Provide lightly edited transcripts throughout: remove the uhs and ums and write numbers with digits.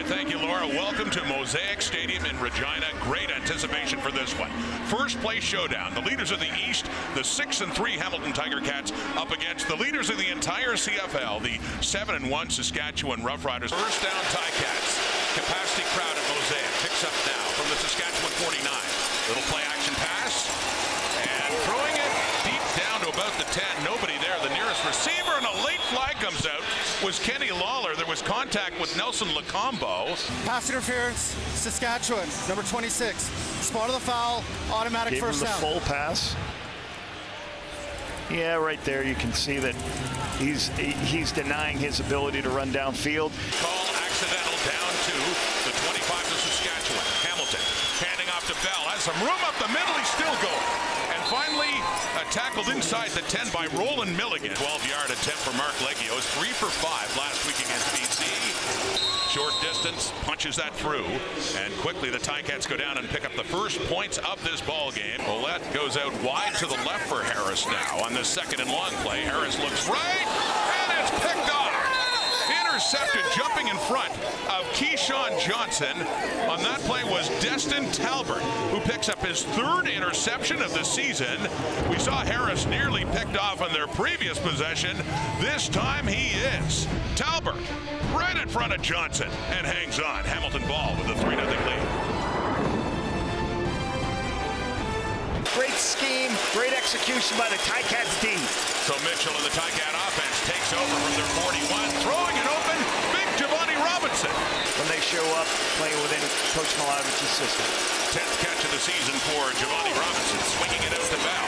right, thank you, Laura. Welcome to Mosaic Stadium in Regina. Great anticipation for this one. First place showdown. The leaders of the East, the 6-3 Hamilton Tiger Cats, up against the leaders of the entire CFL, the 7-1 Saskatchewan Roughriders. First down, Ticats. Capacity crowd at Mosaic picks up now from the Saskatchewan 49. Little play action pass, and throwing it deep down to about the 10. Nobody there. The nearest receiver, and a late flag comes out, was Kenny Lawler. There was contact with Nelson Lacombo. Pass interference, Saskatchewan, number 26. Spot of the foul, automatic Gave first him the down. full pass. Yeah, right there you can see that he's denying his ability to run downfield. Call accidental down to the 25 of Saskatchewan. Hamilton handing off to Bell. Has some room up the middle. He's still going. And finally, tackled inside the 10 by Roland Milligan. 12-yard attempt for Mark Leggio. 3 for 5 last week against BC. Short distance, punches that through. And quickly the Ticats go down and pick up the first points of this ball game. Ouellette goes out wide to the left for Harris now on the second and long play. Harris looks right, and it's picked off. Intercepted, jumping in front of Keyshawn Johnson. On that play was Destin Talbert, who picks up his third interception of the season. We saw Harris nearly picked off on their previous possession. This time he is. Talbert right in front of Johnson and hangs on. Hamilton ball with a 3-0 lead. Great scheme, great execution by the Ticats D. So Mitchell and the Ticat offense takes over from their 41, throwing it open, big Giovanni Robinson. When they show up playing within Coach Milavich's system. 10th catch of the season for Giovanni Robinson, swinging it out to Bell.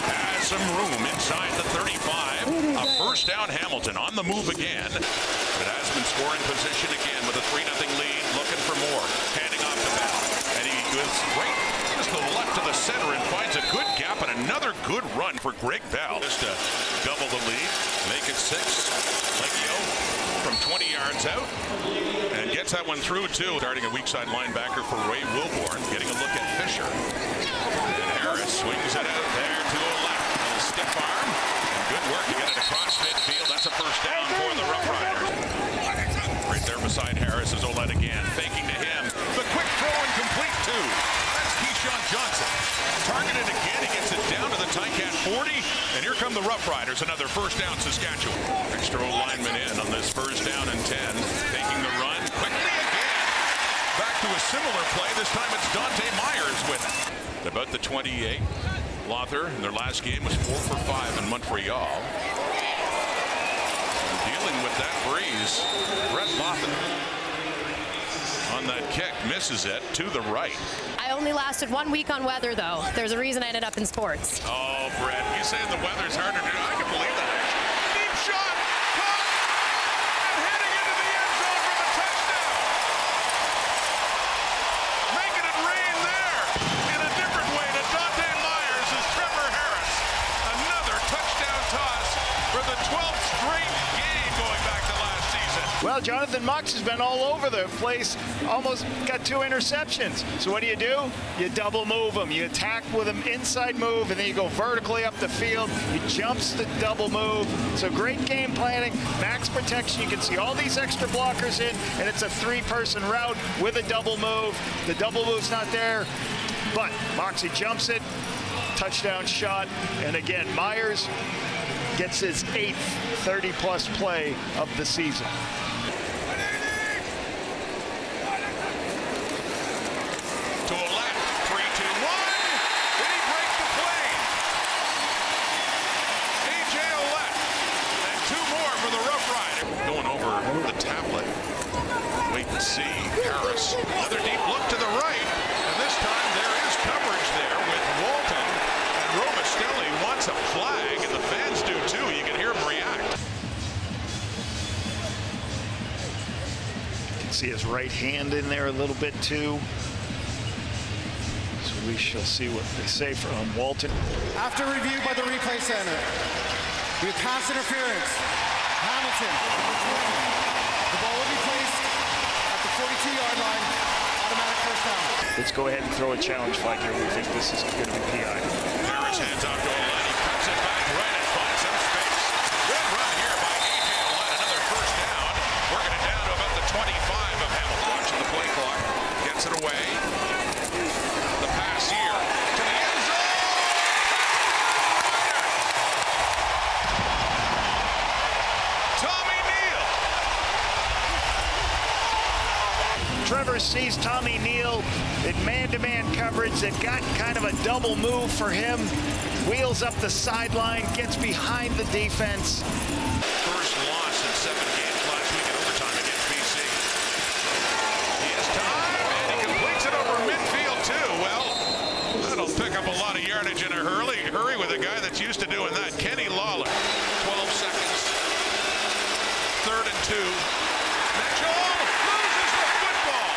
Has some room inside the 35. A first down, Hamilton on the move again. But has been scoring position again with a 3-0 lead, looking for more. Handing off to Bell. And he goes right just to the left of the center and finds a good gap and another good run for Greg Bell. Just to double the lead, make it 6. Leggio from 20 yards out and gets that one through too. Starting a weak side linebacker for Ray Wilborn, getting a look at Fisher. And Harris swings it out there to a left. Little stiff arm. And good work to get it across midfield. That's a first down for the Rough Riders. Right there beside Harris is Ouellette again, faking to him. The quick throw and complete too. That's Keyshawn Johnson. Targeted again, he gets it down to the Ticat 40, and here come the Rough Riders, another first down Saskatchewan. Extra lineman in on this first down and 10, taking the run quickly again. Back to a similar play, this time it's Dante Myers with it. About the 28, Lother in their last game was 4 for 5 in Montreal. Dealing with that breeze, Brett Lother on that kick, misses it to the right. I only lasted 1 week on weather, though. There's a reason I ended up in sports. Oh, Brett, you saying the weather's harder to do? I can believe that. Deep shot, caught, and heading into the end zone for the touchdown. Making it rain there in a different way to Dante Myers is Trevor Harris. Another touchdown toss for the 12th straight game going back to last season. Well, Jonathan Mox has been all over the place, almost got 2 interceptions. So what do? You double move him. You attack with him inside move, and then you go vertically up the field. He jumps the double move. So great game planning, max protection. You can see all these extra blockers in, and it's a 3-person route with a double move. The double move's not there, but Moxie jumps it, touchdown shot, and again, Myers gets his 8th 30-plus play of the season. To Ouellette, 3-2-1. Did he break the plane? A.J. Ouellette. And 2 more for the Rough Riders. Going over the tablet. Wait and see. Harris. Another deep look to the right. And this time there is coverage there with Walton. And Romastelli wants a flag, and the fans do too. You can hear him react. You can see his right hand in there a little bit too. So we shall see what they say from Walton. After review by the replay center, we have pass interference. Hamilton. The ball will be placed at the 42-yard line. Automatic first down. Let's go ahead and throw a challenge flag here. We think this is going to be PI. Harris hands off to Ouellette. He cuts it back right and finds some space. Good run here by A.J. Ouellette. Another first down. Working it down to about the 25 of Hamilton. Watch Trevor sees Tommy Neal in man-to-man coverage. They've got kind of a double move for him. Wheels up the sideline, gets behind the defense. First loss in 7 games last week in overtime against BC. He has time, and he completes it over midfield, too. Well, that'll pick up a lot of yardage in a hurry with a guy that's used to doing that. Kenny Lawler, 12 seconds. 3rd and 2. Mitchell loses the football.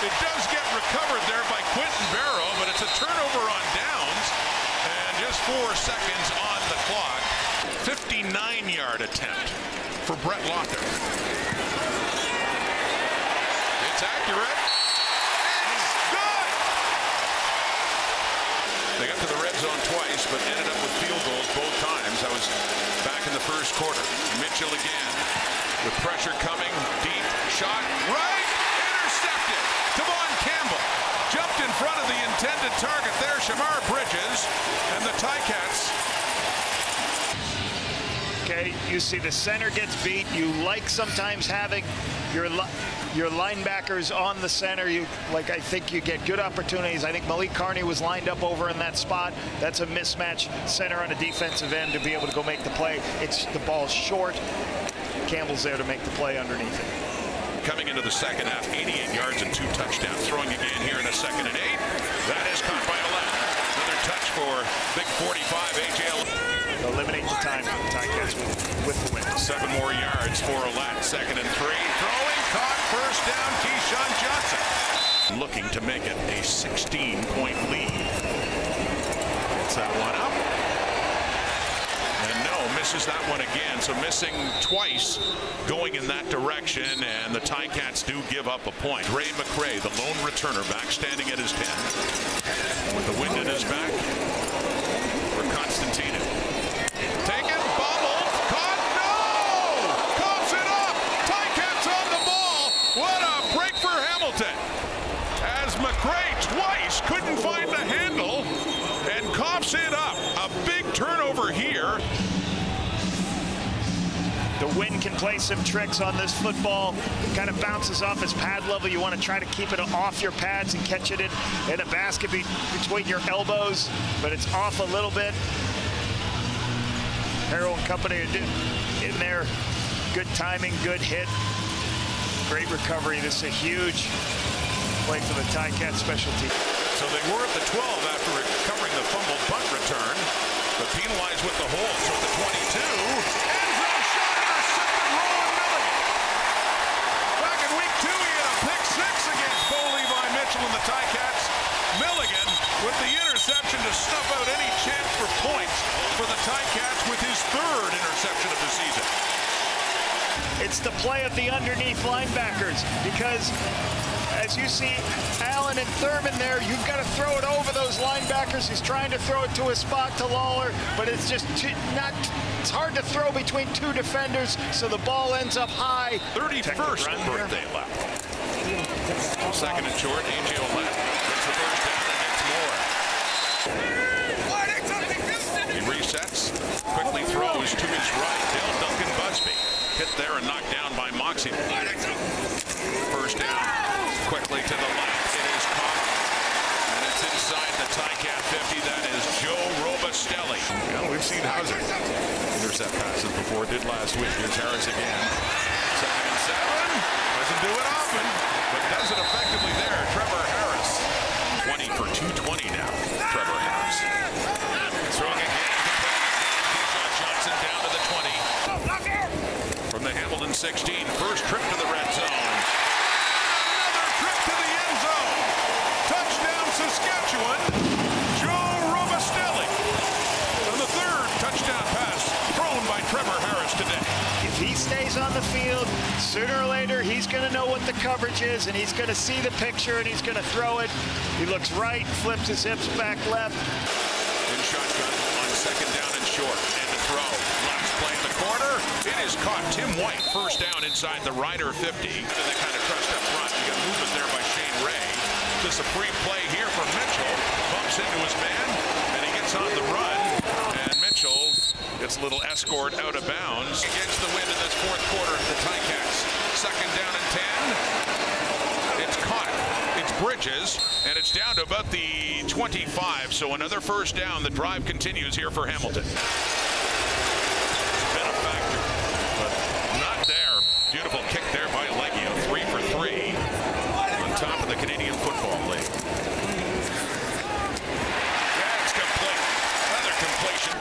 It does get recovered there by Quinton Barrow, but it's a turnover on downs. And just 4 seconds on the clock. 59-yard attempt for Brett Locker. It's accurate. It's good. They got to the red zone twice, but ended up with field goals both times. That was back in the first quarter. Mitchell again with pressure coming. Deep shot. Right. Intercepted. Devon Campbell jumped in front of the intended target there. Shamar Bridges and the Ticats. Okay, you see the center gets beat. You like sometimes having your linebackers on the center. I think you get good opportunities. I think Malik Carney was lined up over in that spot. That's a mismatch center on a defensive end to be able to go make the play. It's the ball's short. Campbell's there to make the play underneath it. Coming into the second half, 88 yards and 2 touchdowns. Throwing again here in a 2nd and 8. That is caught by Allen. Another touch for big 45 AJ. Eliminate the time for the Ticats with the win. 7 more yards for Allen. 2nd and 3. Throwing, caught, first down, Keyshawn Johnson. Looking to make it a 16-point lead. Gets that one up. And no, misses that one again. So missing twice going in that direction, and the Ticats do give up a point. Ray McRae, the lone returner, back standing at his 10. With the wind in his back for Constantino. Taken, bobbled, caught, no! Coughs it up! Ticats on the ball! What a break for Hamilton! As McRae twice couldn't find the handle and coughs it up. A big turnover here. The wind can play some tricks on this football. It kind of bounces off its pad level. You want to try to keep it off your pads and catch it in a basket between your elbows, but it's off a little bit. Harrow and company are in there. Good timing, good hit. Great recovery. This is a huge play for the Ticats special team. So they were at the 12 after recovering the fumbled punt return, but penalized with the hold. So the 22. End zone shot intercepted. Rowan Milligan. Back in week 2, he had a pick 6 against Bo Levi Mitchell and the Ticats. Milligan with the interception to snuff out any chance for points for the Ticats with his 3rd interception of the season. It's the play of the underneath linebackers, because as you see Allen and Thurman there, you've got to throw it over those linebackers. He's trying to throw it to a spot to Lawler, but it's just it's hard to throw between 2 defenders, so the ball ends up high. 31st birthday left. 2nd and short, AJ Olette gets the first down, and it's more. He resets, quickly throws to his right. Dale Duncan Busby hit there and knocked down by Moxie. First down, quickly to the left. It is caught, and it's inside the Ticat 50. That is Joe Robustelli. Well, we've seen Hauser intercept passes before. Did last week. Here's Harris again. 2nd and 7. Doesn't do it often, but does it effectively there. Trevor Harris. 20 for 220 now. Trevor Harris. Throwing again. Keyshawn Johnson down to the 20. From the Hamilton 16. First trip to the red zone. Another trip to the end zone. Touchdown Saskatchewan. Joe Robustelli. And the 3rd touchdown pass thrown by Trevor Harris today. If he stays on the field, sooner or later he's going to know what the coverage is, and he's going to see the picture, and he's going to throw it. He looks right, flips his hips back left. In shotgun on 2nd down and short. And to throw. Last play in the corner. It is caught. Tim White, first down inside the Rider 50. And they kind of trust up front. You got movement there by Shane Ray. Just a free play here for Mitchell. Bumps into his man, and he gets on the run. And Mitchell gets a little escort out of bounds. Against the wind in this 4th quarter of the Ticats. 2nd down and 10. Bridges, and it's down to about the 25, so another first down. The drive continues here for Hamilton. It's been a factor, but not there. Beautiful kick there by Leggio, 3 for 3 on top of the Canadian Football League. That's complete. Another completion.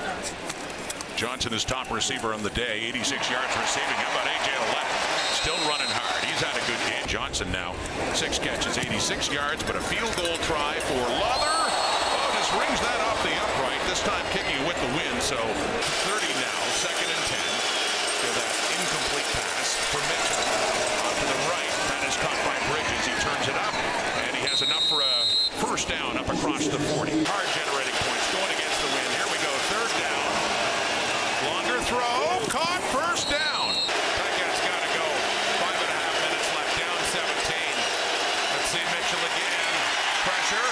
Johnson is top receiver on the day, 86 yards receiving. How about A.J. Alette? Still running hard. He's had a good game. Johnson now 6 catches, 86 yards, but a field goal try for Luther. Oh, just rings that off the upright. This time kicking with the wind. So 30 now, 2nd and 10. To that incomplete pass for Mitchell. Off to the right. That is caught by Bridges. He turns it up, and he has enough for a first down up across the 40. Hard generating points going against the wind. Here we go. 3rd down. Longer throw. Caught. First down. That got to go. 5.5 minutes left. Down 17. Let's see Mitchell again. Pressure.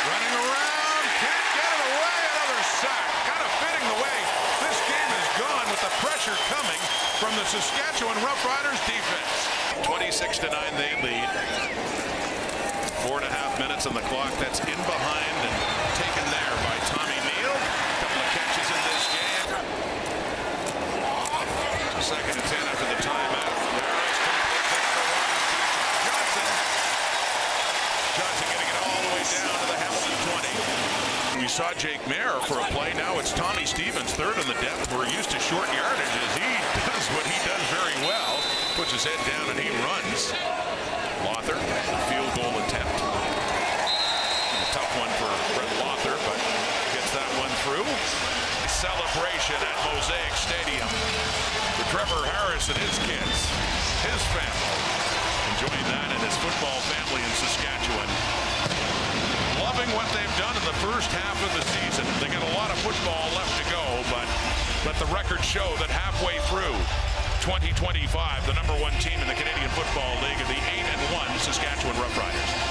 Running around. Can't get it away. Another sack. Kind of fitting the way this game is gone with the pressure coming from the Saskatchewan Roughriders defense. 26-9 they lead. 4.5 minutes on the clock. That's in behind and taken there by Tommy Neal. A couple of catches in this game. 2nd and 10 after the timeout. There is Johnson. Johnson getting it all the way down to the Hamilton 20. We saw Jake Mayer for a play. Now it's Tommy Stevens, 3rd in the depth. We're used to short yardage as he does what he does very well. Puts his head down and he runs. Lothar, field goal attempt. A tough one for Brett Lothar, but gets that one through. Celebration at Mosaic Stadium for Trevor Harris and his kids, his family, enjoying that and his football family in Saskatchewan. Loving what they've done in the first half of the season. They got a lot of football left to go, but let the record show that halfway through 2025, the #1 team in the Canadian Football League are the 8-1 Saskatchewan Roughriders.